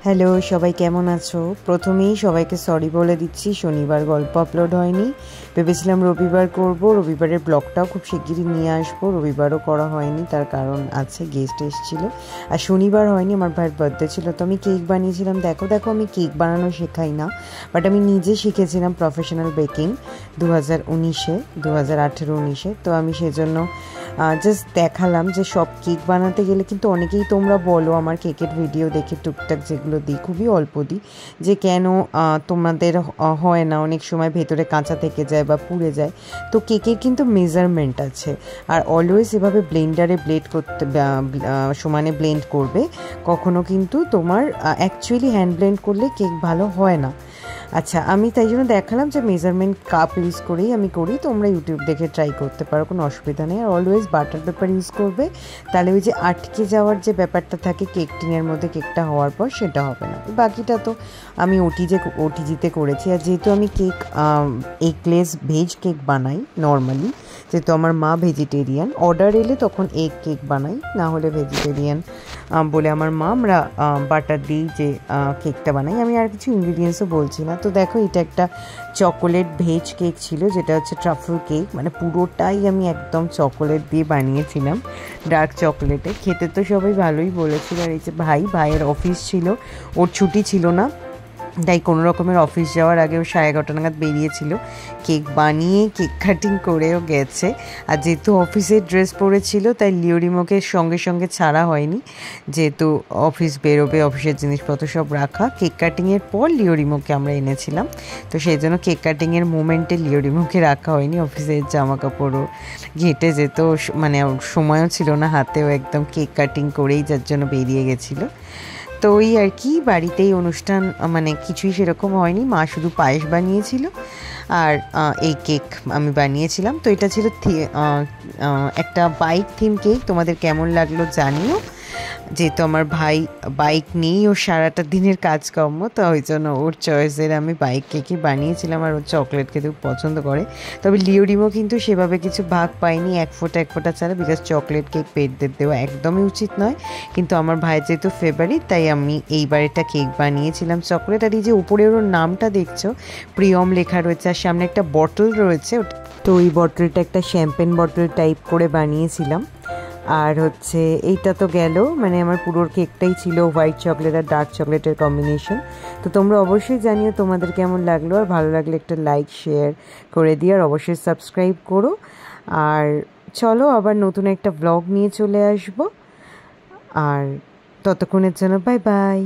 Hello, সবাই কেমন আছো? প্রথমেই সবাইকে সরি বলে দিচ্ছি, শনিবার গল্প আপলোড হয়নি। ভেবেছিলাম রবিবার করব, রবিবারের ব্লগটাও খুব শিগগিরই নিয়ে আসবো। রবিবারও করা হয়নি, তার কারণ আছে, গেস্ট এসেছিলো। আর শনিবার হয়নি, আমার ভাইয়ের বার্থডে ছিল, তো আমি কেক বানিয়েছিলাম। দেখো আমি কেক বানানো শেখাই না, বাট আমি নিজে শিখেছিলাম প্রফেশনাল বেকিং 2018-19। তো আমি সেজন্য জাস্ট দেখালাম যে সব কেক বানাতে গেলে কিন্তু অনেকেই তোমরা বলো আমার কেকের ভিডিও দেখে টুকটাক যেগুলো দিই, খুবই অল্প দিই, যে কেন তোমাদের হয় না, অনেক সময় ভেতরে কাঁচা থেকে যায় বা পুড়ে যায়। তো কেকের কিন্তু মেজারমেন্ট আছে, আর অলওয়েজ এভাবে ব্লেন্ডারে ব্লেড করতে সমানে ব্লেন্ড করবে। কখনো কিন্তু তোমার অ্যাকচুয়ালি হ্যান্ড ব্লেন্ড করলে কেক ভালো হয় না। আচ্ছা, আমি তাই জন্য দেখালাম যে মেজারমেন্ট কাপ ইউজ করেই আমি করি। তোমরা ইউটিউব দেখে ট্রাই করতে পারো, কোনো অসুবিধা নেই। Are always butter paper use করবে, তাহলে ওই যে আটকে যাওয়ার যে ব্যাপারটা থাকে কেক টিনের মধ্যে কেকটা হওয়ার পর, সেটা হবে না। বাকিটা তো আমি ওটিজিতে করেছি। আর যেহেতু আমি কেক এগলেস ভেজ কেক বানাই নর্মালি, যেহেতু আমার মা ভেজিটেরিয়ান, অর্ডার এলে তখন এগ কেক বানাই, না হলে ভেজিটেরিয়ান বলে আমার মা আমরা বাটার দিই যে কেকটা বানাই। আমি আর কিছু ইনগ্রিডিয়েন্টসও বলছি না। তো দেখো, এটা একটা চকোলেট ভেজ কেক ছিল, যেটা হচ্ছে ট্রাফল কেক, মানে পুরোটাই আমি একদম চকোলেট দিয়ে বানিয়েছিলাম, ডার্ক চকোলেটে। খেতে তো সবাই ভালোই বলেছিল। আর এই যে ভাইয়ের অফিস ছিল, ওর ছুটি ছিল না, তাই কোনো রকমের অফিস যাওয়ার আগে ও 11:30 নাগাদ বেরিয়েছিল, কেক বানিয়ে কেক কাটিং করেও গেছে। আর যেহেতু অফিসের ড্রেস পরেছিল, তাই লিওরিমোকে সঙ্গে সঙ্গে ছাড়া হয়নি, যেহেতু অফিস বেরোবে, অফিসের জিনিসপত্র সব রাখা। কেক কাটিংয়ের পর লিওরিমোকে আমরা এনেছিলাম, তো সেই জন্য কেক কাটিংয়ের মোমেন্টে লিওরিমোকে রাখা হয়নি। অফিসের জামা কাপড়ও ঘেঁটে যেত, মানে সময়ও ছিল না হাতেও, একদম কেক কাটিং করেই যার জন্য বেরিয়ে গেছিলো। তো ওই আর কি, বাড়িতেই অনুষ্ঠান, মানে কিছুই সেরকম হয়নি। মা শুধু পায়েস বানিয়েছিল আর এই কেক আমি বানিয়েছিলাম। তো এটা ছিল একটা বাইক থিম কেক। তোমাদের কেমন লাগলো জানিও। যেহেতু আমার ভাই বাইক নেই, ওর সারাটা দিনের কাজকর্ম, তো ওই জন্য ওর চয়েসের আমি বাইক কেকই বানিয়েছিলাম। আর ওর চকলেট খেতে খুব পছন্দ করে। তবে লিওরিমো কিন্তু সেভাবে কিছু ভাগ পায়নি, এক ফোঁটা ছাড়া, বিকজ চকলেট কেক পেটদের দেওয়া একদমই উচিত নয়। কিন্তু আমার ভাই যেহেতু ফেভারিট, তাই আমি এইবার এটা কেক বানিয়েছিলাম চকলেট। আর এই যে উপরের ওর নামটা দেখছো, প্রিয়ম লেখা রয়েছে, আর সামনে একটা বটল রয়েছে। তো ওই বটলটা একটা শ্যাম্পেন বটল টাইপ করে বানিয়েছিলাম। আর হচ্ছে এইটা তো গেল, মানে আমার পুরো কেকটাই ছিল হোয়াইট চকলেট আর ডার্ক চকলেটের কম্বিনেশন। তো তোমরা অবশ্যই জানিও তোমাদের কেমন লাগলো, আর ভালো লাগলে একটা লাইক শেয়ার করে দিও, আর অবশ্যই সাবস্ক্রাইব করো। আর চলো, আবার নতুন একটা ব্লগ নিয়ে চলে আসবো। আর ততক্ষণের জন্য বাই বাই।